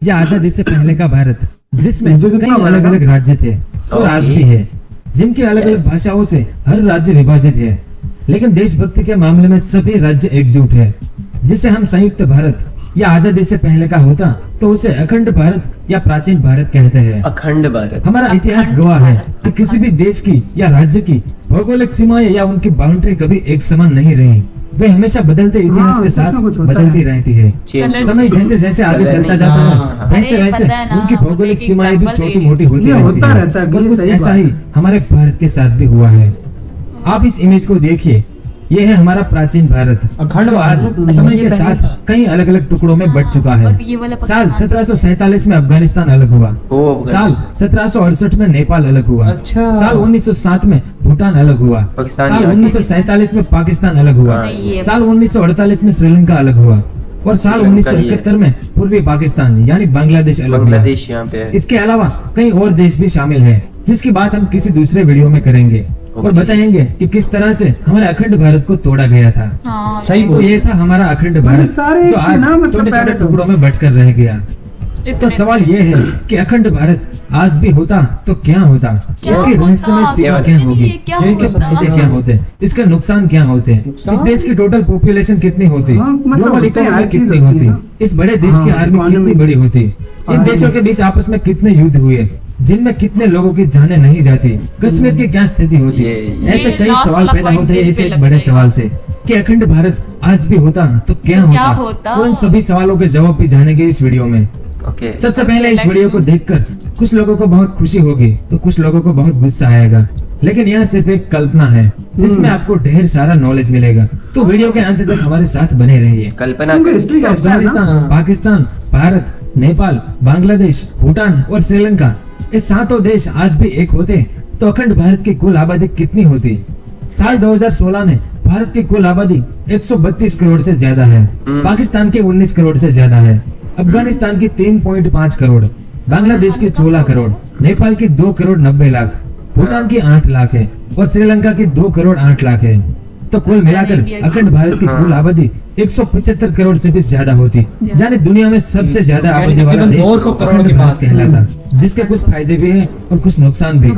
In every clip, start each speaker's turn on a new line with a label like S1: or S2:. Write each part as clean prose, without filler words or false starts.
S1: या आजादी से पहले का भारत, जिसमें कई अलग अलग राज्य थे और आज भी है, जिनकी अलग अलग भाषाओं से हर राज्य विभाजित है, लेकिन देशभक्ति के मामले में सभी राज्य एकजुट है, जिसे हम संयुक्त भारत या आजादी से पहले का होता तो उसे अखंड भारत या प्राचीन भारत कहते हैं।
S2: अखंड भारत।
S1: हमारा इतिहास गवाह है कि किसी भी देश की या राज्य की भौगोलिक सीमाएं या उनकी बाउंड्री कभी एक समान नहीं रही, वे हमेशा बदलते इतिहास के साथ बदलती रहती है। समय जैसे जैसे आगे चलता जाता है वैसे वैसे उनकी भौगोलिक सीमाएं भी छोटी मोटी होती रहती है। और कुछ ऐसा ही हमारे भारत के साथ भी हुआ है। आप इस इमेज को देखिए, ये है हमारा प्राचीन भारत, जो आज समय के साथ कई अलग अलग टुकड़ों में बट चुका है। साल 1747 में अफगानिस्तान अलग हुआ, साल 1768 में नेपाल अलग हुआ, साल 1907 में भूटान अलग हुआ, साल 1947 में पाकिस्तान अलग हुआ, साल 1948 में श्रीलंका अलग हुआ और साल 1971 में पूर्वी पाकिस्तान यानी बांग्लादेश अलग हुआ। इसके अलावा कई और देश भी शामिल हैं, जिसकी बात हम किसी दूसरे वीडियो में करेंगे और बताएंगे कि किस तरह से हमारे अखंड भारत को तोड़ा गया था। सही तो ये था हमारा अखंड भारत, जो आज छोटे छोटे टुकड़ों में बंटकर रह गया। तो सवाल ये है कि अखंड भारत आज भी होता तो क्या होता, इसकी रहस्यमय सीमा क्या होगी, इसके फायदे क्या होते, इसके नुकसान क्या होते, इस देश की टोटल पॉपुलेशन कितनी होती, ग्लोबल इकोनॉमी कितनी होती, इस बड़े देश की आर्मी कितनी बड़ी होती, इन देशों के बीच आपस में कितने युद्ध हुए, जिनमें कितने लोगों की जानें नहीं जाती, कश्मीर की क्या स्थिति होती। ऐसे कई सवाल पैदा होते हैं इस एक बड़े सवाल से कि अखंड भारत आज भी होता तो क्या होता। और इन सभी सवालों के जवाब भी जानेंगे इस वीडियो में। सबसे पहले इस वीडियो को देखकर कुछ लोगों को बहुत खुशी होगी तो कुछ लोगों को बहुत गुस्सा आएगा, लेकिन यह सिर्फ एक कल्पना है जिसमें आपको ढेर सारा नॉलेज मिलेगा। तो वीडियो के अंत तक हमारे साथ बने रहिए।
S2: कल्पना
S1: अफगानिस्तान, पाकिस्तान, भारत, नेपाल, बांग्लादेश, भूटान और श्रीलंका, ये सातों देश आज भी एक होते तो अखंड भारत की कुल आबादी कितनी होती। साल 2016 में भारत की कुल आबादी 132 करोड़ से ज्यादा है, पाकिस्तान की 19 करोड़ से ज्यादा है, अफगानिस्तान की 3.5 करोड़, बांग्लादेश की 16 करोड़, नेपाल की 2 करोड़ 90 लाख, भूटान की 8 लाख है और श्रीलंका की 2 करोड़ 8 लाख है। तो कुल मिलाकर अखंड भारत की कुल आबादी 175 करोड़ से भी ज्यादा होती, यानी दुनिया में सबसे ज्यादा आबादी वाला देश अखंड भारत कहलाता, जिसके कुछ फायदे भी हैं और कुछ नुकसान भी।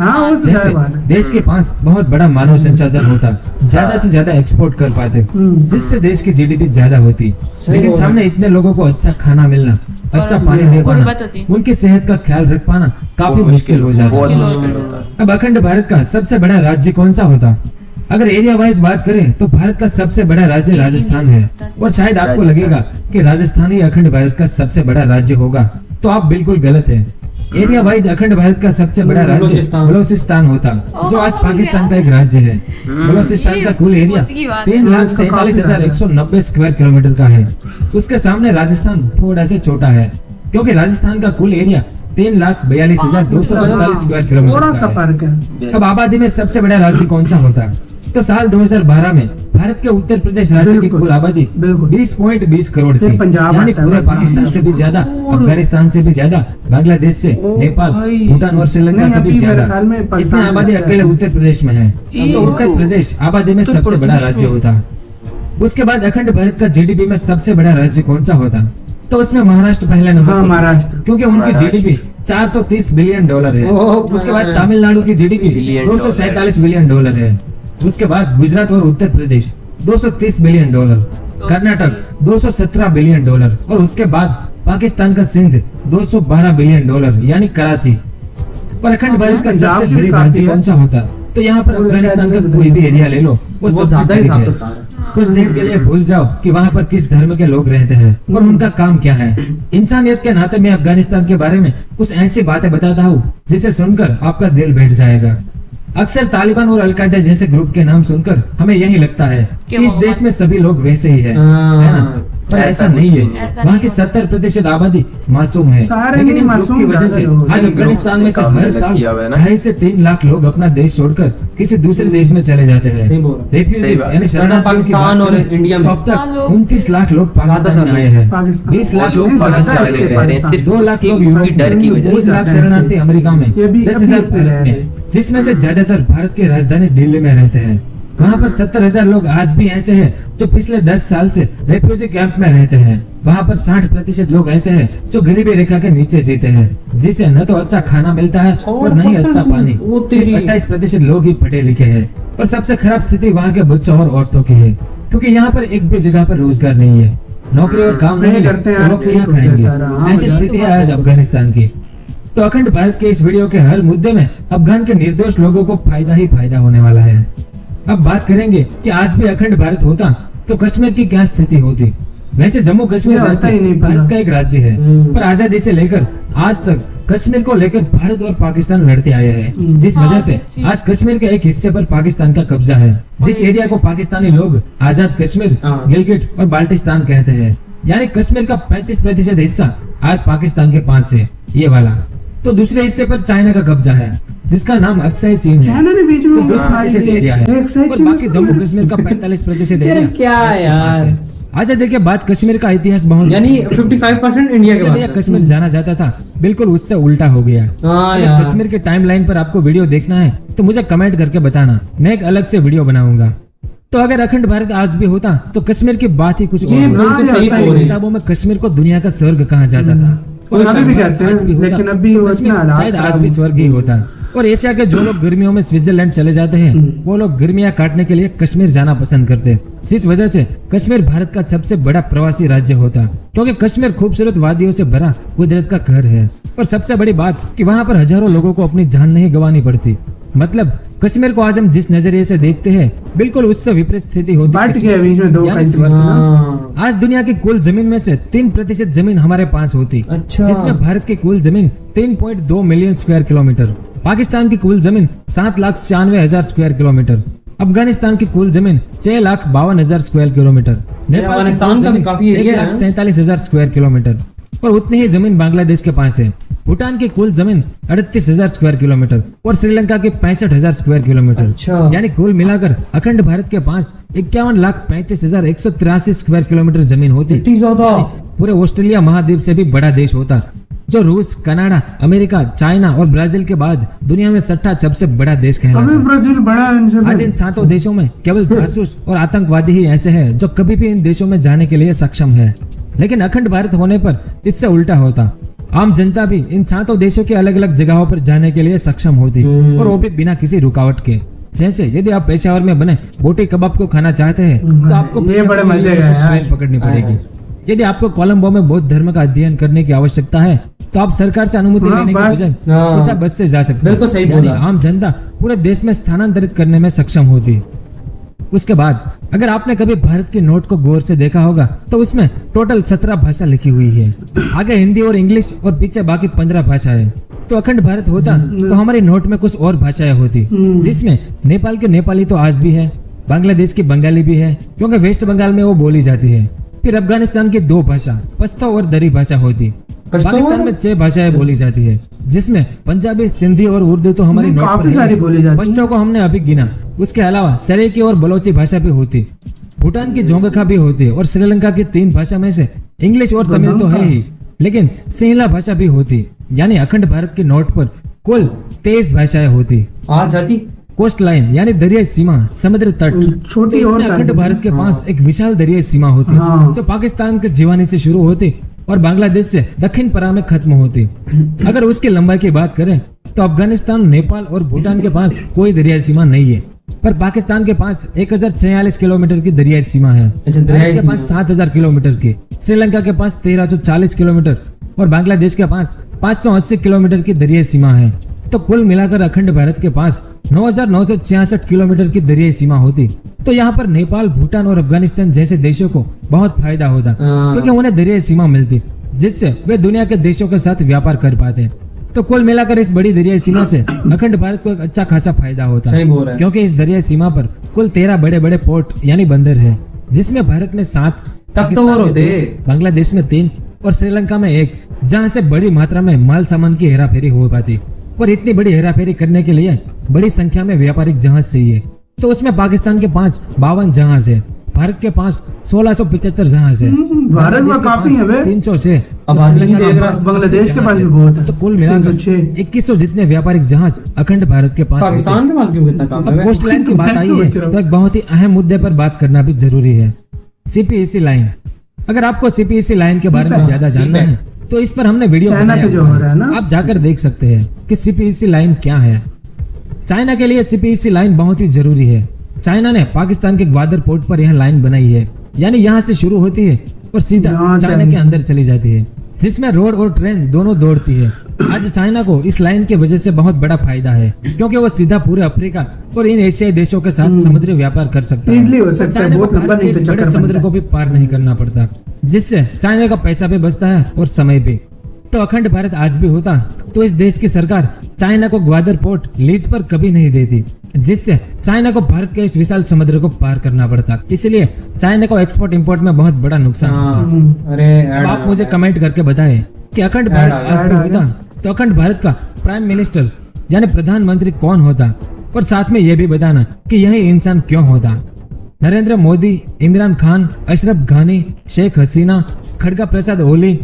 S1: जैसे देश के पास बहुत बड़ा मानव संसाधन होता, ज्यादा से ज्यादा एक्सपोर्ट कर पाते, जिससे देश की जीडीपी ज्यादा होती, लेकिन सामने इतने लोगों को अच्छा खाना मिलना, अच्छा पानी दे पाना, उनकी सेहत का ख्याल रख पाना काफी मुश्किल हो जाता। अब अखंड भारत का सबसे बड़ा राज्य कौन सा होता। अगर एरिया वाइज बात करें तो भारत का सबसे बड़ा राज्य राजस्थान है, और शायद आपको लगेगा कि राजस्थान ही अखंड भारत का सबसे बड़ा राज्य होगा, तो आप बिल्कुल गलत है। एरिया वाइज अखंड भारत का सबसे बड़ा राज्य बलोचिस्तान होता, जो आज पाकिस्तान का एक राज्य है। बलोचिस्तान का कुल एरिया 3,47,190 स्क्वायर किलोमीटर का है। उसके सामने राजस्थान थोड़ा सा छोटा है, क्योंकि राजस्थान का कुल एरिया 3,42,245 स्क्वायर किलोमीटर। अब आबादी में सबसे बड़ा राज्य कौन सा होता। तो साल 2012 में भारत के उत्तर प्रदेश राज्य की कुल आबादी 20.20 करोड़ थी, यानी पूरे पाकिस्तान से भी ज्यादा, अफगानिस्तान से भी ज्यादा, बांग्लादेश से, नेपाल, भूटान और श्रीलंका से भी ज्यादा। इतनी आबादी अकेले उत्तर प्रदेश में है, तो उत्तर प्रदेश आबादी में सबसे बड़ा राज्य होता। उसके बाद अखंड भारत का जीडीपी में सबसे बड़ा राज्य कौन सा होता। तो उसमें महाराष्ट्र पहले नंबर, महाराष्ट्र, क्योंकि उनकी जीडीपी 430 बिलियन डॉलर है। उसके बाद तमिलनाडु की जीडीपी 247 बिलियन डॉलर है। उसके बाद गुजरात और Uttar Pradesh 230 billion dollar, Karnataka 217 billion dollar, और उसके बाद पाकिस्तान का सिंध 212 बिलियन डॉलर यानी कराची। और अखंड भारत का सबसे गरीब राज्य कौन सा होता। तो यहाँ पर अफगानिस्तान का कोई भी एरिया ले लो, वो सबसे गरीब है। कुछ देर के लिए भूल जाओ कि वहाँ पर किस धर्म के लोग रहते हैं और उनका काम क्या है। इंसानियत के नाते मैं अफगानिस्तान के बारे में कुछ ऐसी बातें बताता हूँ जिसे सुनकर आपका दिल बैठ जाएगा। अक्सर तालिबान और अलकायदा जैसे ग्रुप के नाम सुनकर हमें यही लगता है कि इस देश में सभी लोग वैसे ही है ना, पर ऐसा नहीं है। वहाँ की 70% आबादी मासूम है, लेकिन इन ग्रुप की वजह से आज अफगानिस्तान में से हर साल 2.5 से 3 लाख लोग अपना देश छोड़कर किसी दूसरे देश में चले जाते हैं। रेफ्यूजीज यानी शरणार्थियों की बात करें तो अब तक 29 लाख लोग पाकिस्तान में आए हैं, 20 लाख लोग पाकिस्तान चले गए, 2 लाख लोग यूरोप में, 1 लाख शरणार्थी अमेरिका में, 10,000 भारत में, जिसमें से ज्यादातर भारत की राजधानी दिल्ली में रहते हैं। वहाँ पर 70,000 लोग आज भी ऐसे हैं जो पिछले 10 साल से रेफ्यूजी कैंप में रहते हैं। वहाँ पर 60% लोग ऐसे हैं जो गरीबी रेखा के नीचे जीते हैं, जिसे न तो अच्छा खाना मिलता है और न ही अच्छा पानी। 28% लोग ही पढ़े लिखे हैं और सबसे खराब स्थिति वहाँ के बच्चों और औरतों की है, क्योंकि यहाँ पर एक भी जगह पर रोजगार नहीं है। नौकरी और काम नहीं मिले तो लोग क्या खाएंगे? ऐसी स्थिति है आज अफगानिस्तान की। तो अखंड भारत के इस वीडियो के हर मुद्दे में अफगान के निर्दोष लोगों को फायदा ही फायदा होने वाला है। अब बात करेंगे कि आज भी अखंड भारत होता तो कश्मीर की क्या स्थिति होती। वैसे जम्मू कश्मीर राज्य भारत का एक राज्य है, पर आजादी से लेकर आज तक कश्मीर को लेकर भारत और पाकिस्तान लड़ते आए हैं, जिस वजह से आज कश्मीर के एक हिस्से पर पाकिस्तान का कब्जा है। जिस एरिया को पाकिस्तानी लोग आजाद कश्मीर, गिलगिट और बाल्टिस्तान कहते हैं, यानी कश्मीर का 35% हिस्सा आज पाकिस्तान के पास है, ये वाला। तो दूसरे हिस्से पर चाइना का कब्जा है, जिसका नाम अक्साई चीन है, जो 20% एरिया है, और बाकी जम्मू कश्मीर का 45% एरिया
S2: क्या यार।
S1: अच्छा देखिए, बात कश्मीर का इतिहास बहुत,
S2: यानी 55% इंडिया के पास
S1: कश्मीर जाना जाता था, बिल्कुल उससे उल्टा हो गया। अगर कश्मीर के टाइमलाइन पर आपको वीडियो देखना है तो मुझे कमेंट करके बताना, मैं एक अलग से वीडियो बनाऊंगा। तो अगर अखंड भारत आज भी होता तो कश्मीर की बात ही कुछ और होती। किताबों में कश्मीर को दुनिया का स्वर्ग कहा जाता था, और
S3: अभी भी कहते हैं, लेकिन अभी
S1: तो कश्मीर शायद आज भी स्वर्ग ही होता। और एशिया के जो लोग गर्मियों में स्विट्जरलैंड चले जाते हैं, वो लोग गर्मियां काटने के लिए कश्मीर जाना पसंद करते हैं, जिस वजह से कश्मीर भारत का सबसे बड़ा प्रवासी राज्य होता, क्योंकि कश्मीर खूबसूरत वादियों से भरा कुदरत का घर है। और सबसे बड़ी बात कि वहाँ पर हजारों लोगों को अपनी जान नहीं गंवानी पड़ती। मतलब कश्मीर को आज हम जिस नजरिए से देखते हैं, बिल्कुल उससे विपरीत स्थिति होती है। आज दुनिया की कुल जमीन में से 3% जमीन हमारे पास होती, जिसमें भारत की कुल जमीन 3.2 मिलियन स्क्वायर किलोमीटर, पाकिस्तान की कुल जमीन 7,96,000 स्क्वायर किलोमीटर, अफगानिस्तान की कुल जमीन 6,52,000 स्क्वायर किलोमीटर, नेपाल की कुल जमीन 1,47,000 स्क्वायर किलोमीटर, और उतनी ही जमीन बांग्लादेश के पास है। भूटान की कुल जमीन 38,000 स्क्वायर किलोमीटर और श्रीलंका की 65,000 स्क्वायर किलोमीटर। यानी कुल मिलाकर अखंड भारत के पास 51,35,183 स्क्वायर किलोमीटर जमीन होती। पूरे ऑस्ट्रेलिया महाद्वीप से भी बड़ा देश होता, जो रूस, कनाडा, अमेरिका, चाइना और ब्राजील के बाद दुनिया में 6ठा सबसे बड़ा देश कहलाता। आज इन 7 देशों में केवल जासूस और आतंकवादी ही ऐसे हैं जो कभी भी इन देशों में जाने के लिए सक्षम है। लेकिन अखंड भारत होने पर इससे उल्टा होता, आम जनता भी इन 7 देशों के अलग अलग जगहों पर जाने के लिए सक्षम होती, और वो भी बिना किसी रुकावट के। जैसे यदि आप पेशावर में बने बोटी कबाब को खाना चाहते हैं तो आपको ट्रेन पकड़नी पड़ेगी। यदि आपको कोलंबो में बौद्ध धर्म का अध्ययन करने की आवश्यकता है तो आप सरकार से अनुमति लेने के बजाय सीधा बस से जा सकते हैं। आम जनता पूरे देश में स्थानांतरित करने में सक्षम होती। उसके बाद अगर आपने कभी भारत के नोट को गौर से देखा होगा तो उसमें टोटल 17 भाषा लिखी हुई है, आगे हिंदी और इंग्लिश और पीछे बाकी 15 भाषाएं। तो अखंड भारत होता तो हमारी नोट में कुछ और भाषाएं होती, जिसमें नेपाल के नेपाली तो आज भी है, बांग्लादेश की बंगाली भी है क्योंकि वेस्ट बंगाल में वो बोली जाती है। फिर अफगानिस्तान की 2 भाषा पश्तो और दरी भाषा होती। पाकिस्तान में 6 भाषाएं बोली जाती है, जिसमें पंजाबी, सिंधी और उर्दू तो हमारी नोट पर है। पश्तो को हमने अभी गिना। उसके अलावा सरेकी और बलोची भाषा भी होती। भूटान की जोंगखा भी होती है, और श्रीलंका की 3 भाषा में से इंग्लिश और तमिल तो है ही, लेकिन सिंहला भाषा भी होती। यानी अखंड भारत की नोट पर कुल 23 भाषाएं होती। कोस्ट लाइन यानी दरियाई सीमा, समुद्र तट, छोटी अखंड भारत के पास एक विशाल दरियाई सीमा होती, जो पाकिस्तान के जीवानी से शुरू होती और बांग्लादेश से दक्षिण परा में खत्म होती। अगर उसकी लंबाई की बात करें तो अफगानिस्तान, नेपाल और भूटान के पास कोई दरियाई सीमा नहीं है, पर पाकिस्तान के पास 1046 किलोमीटर की दरियाई सीमा है, भारत के पास 7000 किलोमीटर की, श्रीलंका के पास 1340 किलोमीटर और बांग्लादेश के पास 580 किलोमीटर की दरियाई सीमा है। तो कुल मिलाकर अखंड भारत के पास 9,966 किलोमीटर की दरियाई सीमा होती। तो यहाँ पर नेपाल, भूटान और अफगानिस्तान जैसे देशों को बहुत फायदा होता, क्योंकि उन्हें दरियाई सीमा मिलती, जिससे वे दुनिया के देशों के साथ व्यापार कर पाते। तो कुल मिलाकर इस बड़ी दरियाई सीमा से अखंड भारत को एक अच्छा खासा फायदा होता है, क्योंकि इस दरियाई सीमा पर कुल 13 बड़े बड़े पोर्ट यानी बंदर है, जिसमें भारत में 7, बांग्लादेश में 3 और श्रीलंका में 1, जहाँ से बड़ी मात्रा में माल सामान की हेरा फेरी हो पाती। और इतनी बड़ी हेरा फेरी करने के लिए बड़ी संख्या में व्यापारिक जहाज चाहिए। तो उसमें पाकिस्तान के 52 जहाज है, भारत के पास 1675 जहाज है।
S3: भारत में
S1: बांग्लादेश के
S3: काफी है
S1: पास
S3: बे।
S1: 300 से
S2: आबादी नहीं देख रहा।
S3: बांग्लादेश के पास भी बहुत है।
S1: तो कुल मिलाकर
S3: 306
S1: 2100 जितने व्यापारिक जहाज अखंड भारत के पास होते हैं।
S2: पाकिस्तान के पास क्यों इतना कम
S1: अब
S2: है?
S1: कोस्ट लाइन की बात आई है तो एक बहुत ही अहम मुद्दे पर बात करना भी जरूरी है, सीपीईसी लाइन। अगर आपको सीपीईसी लाइन के बारे में ज्यादा जानना है तो इस पर हमने वीडियो
S3: चाइना
S1: बनाया
S3: से जो
S1: हुआ
S3: हो रहा है ना।
S1: आप जाकर देख सकते हैं कि सीपीईसी लाइन क्या है। चाइना के लिए सीपीईसी लाइन बहुत ही जरूरी है। चाइना ने पाकिस्तान के ग्वादर पोर्ट पर यह लाइन बनाई है, यानी यहाँ से शुरू होती है और सीधा
S3: यहाँ
S1: चाइना
S3: से-
S1: के अंदर चली जाती है, जिसमें रोड और ट्रेन दोनों दौड़ती है। आज चाइना को इस लाइन की वजह से बहुत बड़ा फायदा है, क्योंकि वो सीधा पूरे अफ्रीका और इन एशियाई देशों के साथ समुद्री व्यापार कर सकता है।
S3: Easily हो सकता है,
S1: चाइना को
S3: बहुत लंबा
S1: भारत के
S3: नहीं
S1: इस
S3: तो
S1: बड़े
S3: चक्कर
S1: समुद्र
S3: बनता
S1: को भी पार नहीं करना पड़ता, जिससे चाइना का पैसा भी बचता है और समय भी। तो अखंड भारत आज भी होता तो इस देश की सरकार चाइना को ग्वादर पोर्ट लीज पर कभी नहीं देती, जिससे चाइना को भारत के इस विशाल समुद्र को पार करना पड़ता। इसलिए चाइना को एक्सपोर्ट इंपोर्ट में बहुत बड़ा नुकसान होता।
S2: हाँ, अरे
S1: अब आप मुझे कमेंट करके बताएं कि अखंड भारत आज भी होता तो अखंड भारत का प्राइम मिनिस्टर यानी प्रधानमंत्री कौन होता, और साथ में यह भी बताना कि यही इंसान क्यों होता। नरेंद्र मोदी, इमरान खान, अशरफ घानी, शेख हसीना, खड़गा प्रसाद ओली